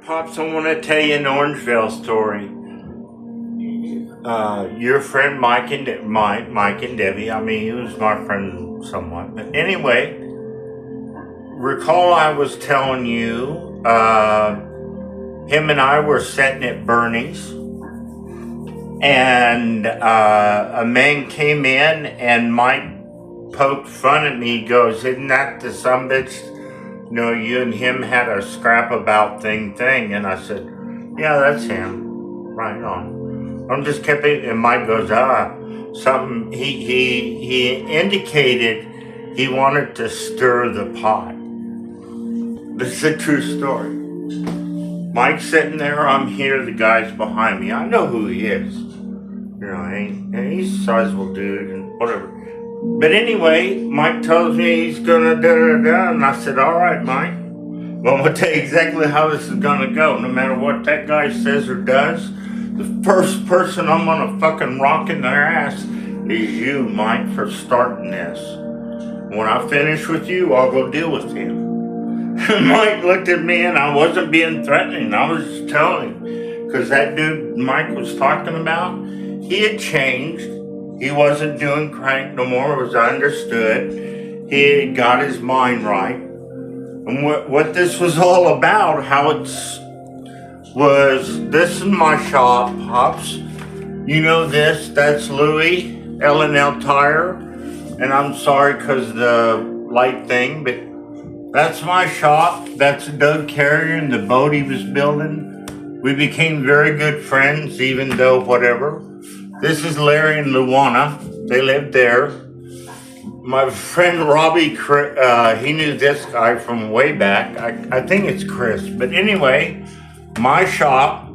Pops, I want to tell you an Orangevale story. Your friend Mike and Debbie. I mean, he was my friend somewhat. But anyway, recall I was telling you, him and I were sitting at Bernie's, and a man came in, and Mike poked fun at me. He goes, "Isn't that the sumbitch? You and him had a scrap about thing." And I said, "Yeah, that's him. Right on." I'm just kept it, and Mike goes, something. He indicated he wanted to stir the pot. This is a true story. Mike's sitting there, I'm here, the guy's behind me. I know who he is. He's a sizable dude and whatever. But anyway, Mike tells me he's gonna da-da-da, and I said, "All right, Mike. Well, I'm gonna tell you exactly how this is gonna go. No matter what that guy says or does, the first person I'm gonna fucking rock in their ass is you, Mike, for starting this. When I finish with you, I'll go deal with him." Mike looked at me, and I wasn't being threatening. I was just telling him, because that dude Mike was talking about, he had changed. He wasn't doing crank no more, as I understood. He had got his mind right. And what this was all about, this is my shop, Pops. You know this, that's Louie, L&L Tire. And I'm sorry because the light thing, but that's my shop. That's Doug Carrier and the boat he was building. We became very good friends, even though whatever. This is Larry and Luana. They lived there. My friend Robbie, he knew this guy from way back. I think it's Chris. But anyway, my shop,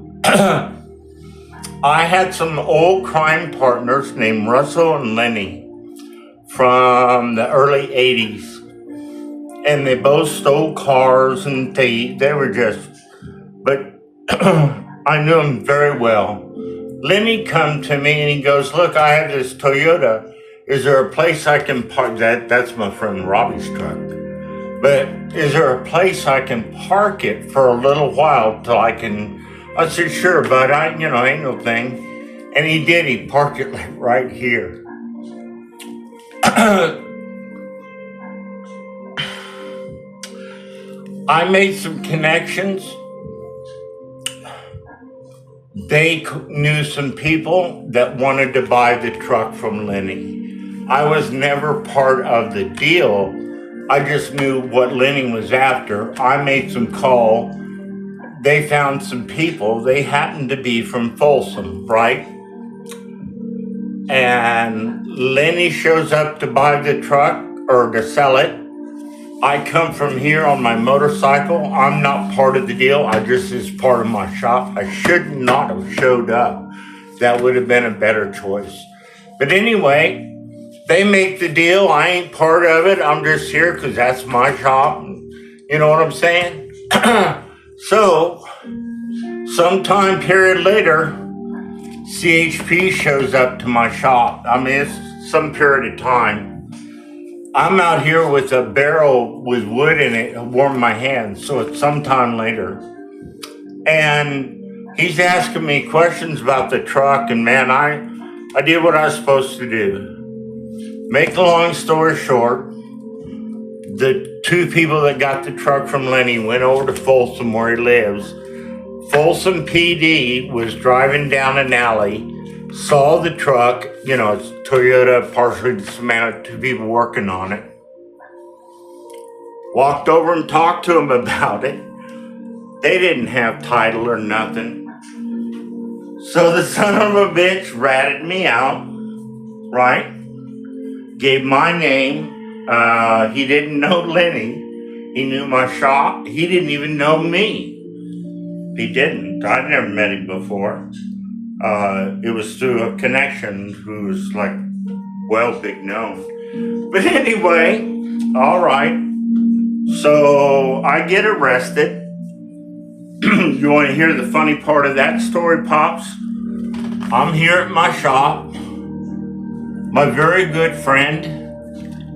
I had some old crime partners named Russell and Lenny from the early 80s. And they both stole cars and they were just, but I knew them very well. Lenny come to me and he goes, "Look, I have this Toyota. Is there a place I can park that?" That's my friend Robbie's truck. "But is there a place I can park it for a little while till I can?" I said, "Sure, bud. Ain't no thing." And he did. He parked it like right here. I made some connections. They knew some people that wanted to buy the truck from Lenny. I was never part of the deal. I just knew what Lenny was after. I made some call. They found some people. They happened to be from Folsom, right? And Lenny shows up to buy the truck or to sell it. I come from here on my motorcycle. I'm not part of the deal. I just is part of my shop. I should not have showed up. That would have been a better choice. But anyway, they make the deal. I ain't part of it. I'm just here because that's my shop. You know what I'm saying? So, sometime period later, CHP shows up to my shop. I mean, it's some period of time. I'm out here with a barrel with wood in it, warm my hands, so it's sometime later. And he's asking me questions about the truck, and man, I did what I was supposed to do. Make a long story short, the two people that got the truck from Lenny went over to Folsom where he lives. Folsom PD was driving down an alley, saw the truck, it's Toyota, partially dismantled, two people working on it. Walked over and talked to them about it. They didn't have title or nothing. So the son of a bitch ratted me out, right? Gave my name. He didn't know Lenny. He knew my shop. He didn't even know me. He didn't. I'd never met him before. It was through a connection who was big known. But anyway, all right. So I get arrested. You want to hear the funny part of that story, Pops? I'm here at my shop. My very good friend,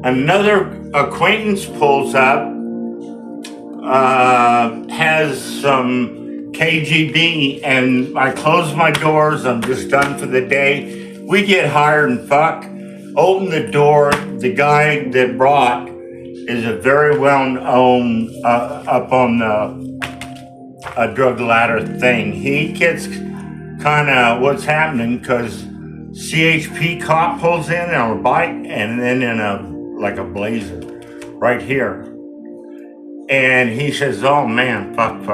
another acquaintance pulls up, has some KGB, and I close my doors. I'm just done for the day. We get hired and fuck. Open the door. The guy that brought is a very well-known up on the drug ladder thing. He gets kind of what's happening because CHP cop pulls in on a bike and then in a blazer right here. And he says, oh man, fuck.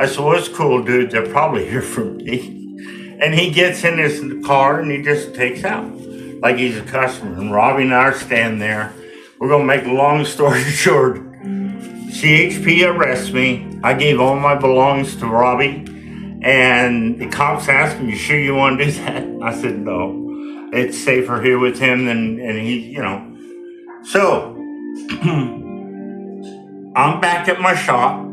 I said, well, it's cool, dude. They'll probably hear from me. And he gets in his car and he just takes out like he's a customer. And Robbie and I are standing there. We're going to make a long story short. CHP arrests me. I gave all my belongings to Robbie. And the cops asked me, you sure you want to do that? I said, no. It's safer here with him than, and he, So, I'm back at my shop.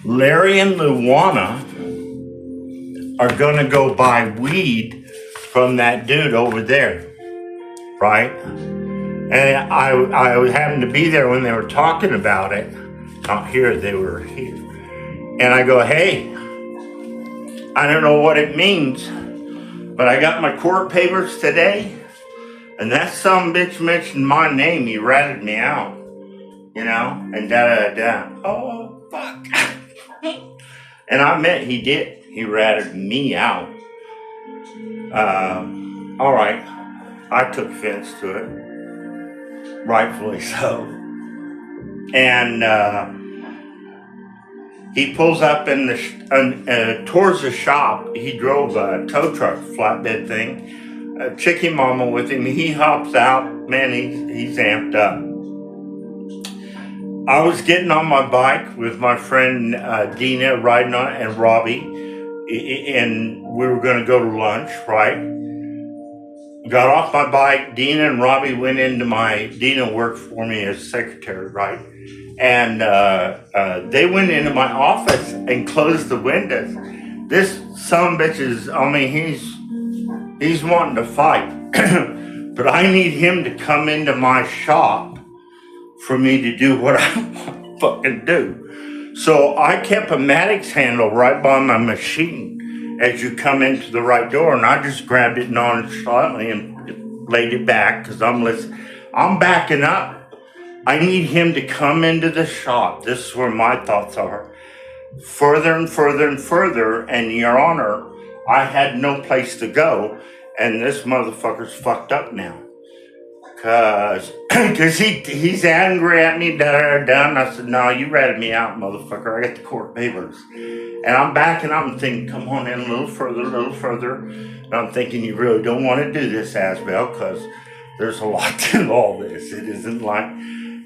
Larry and Luana are going to go buy weed from that dude over there, right? And I happened to be there when they were talking about it. Not here, they were here. And I go, hey, I don't know what it means, but I got my court papers today, and that some bitch mentioned my name. He ratted me out, and da-da-da. Oh, fuck. And I meant he did. He ratted me out. All right. I took offense to it. Rightfully so. And he pulls up in towards the shop. He drove a tow truck, flatbed thing. A chickie mama with him. He hops out. Man, he's amped up. I was getting on my bike with my friend Dina riding on and Robbie, and we were going to go to lunch, right? Got off my bike. Dina and Robbie went into Dina worked for me as secretary, right? And they went into my office and closed the windows. This sumbitch he's wanting to fight, but I need him to come into my shop for me to do what I want to fucking do. So I kept a Maddox handle right by my machine as you come into the right door, and I just grabbed it nonchalantly and laid it back because I'm backing up. I need him to come into the shop. This is where my thoughts are. Further and further and further, and Your Honor, I had no place to go, and this motherfucker's fucked up now. Cause he's angry at me, and I said, no, you ratted me out, motherfucker. I got the court papers. And I'm backing up and thinking, come on in a little further. And I'm thinking, you really don't want to do this, Asbel, because there's a lot to all this. It isn't like,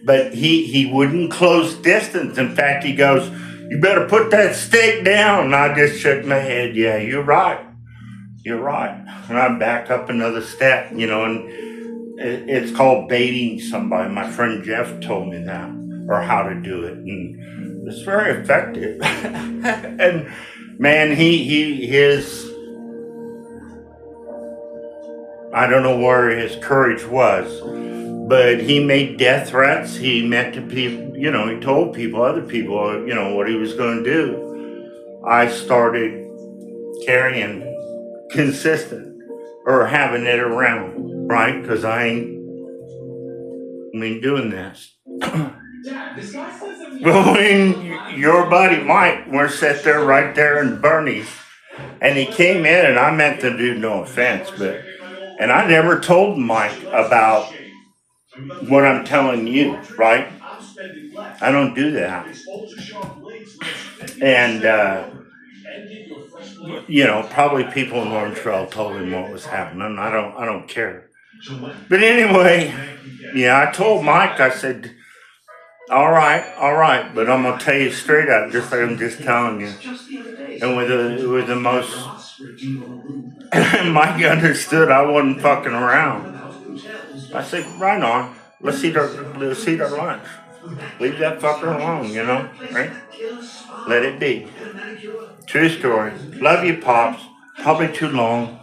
but he wouldn't close distance. In fact, he goes, you better put that stick down. And I just shook my head. Yeah, you're right. And I back up another step, and it's called baiting somebody. My friend Jeff told me that, or how to do it, and it's very effective. And man, his I don't know where his courage was, but he made death threats. He meant to people, he told other people, what he was going to do. I started carrying consistent or having it around, right? Because I ain't doing this. But when your buddy Mike, we're sat there right there in Bernie's, and he came in, and I meant to do no offense, and I never told Mike about what I'm telling you, right? I don't do that. And, probably people in Orangevale told him what was happening. I don't care. But anyway, I told Mike, I said, all right, but I'm gonna tell you straight up, just like I'm just telling you. And with the most, Mike understood I wasn't fucking around. I said, right on, let's eat our lunch. Leave that fucker alone, right? Let it be. True story. Love you, Pops. Probably too long.